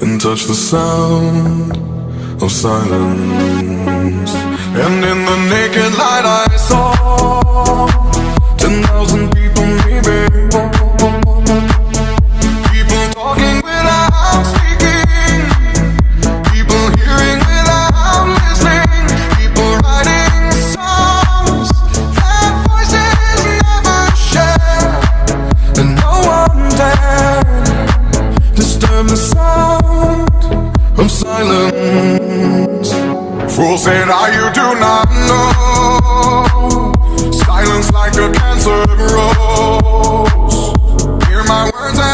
and touch the sound of silence. And in the naked light I saw 10,000 people, maybe. People talking without speaking, people hearing without listening, people writing songs that voices never share, and no one dared disturb the sound of silence. Fool said, you do not know. Silence like a cancer grows.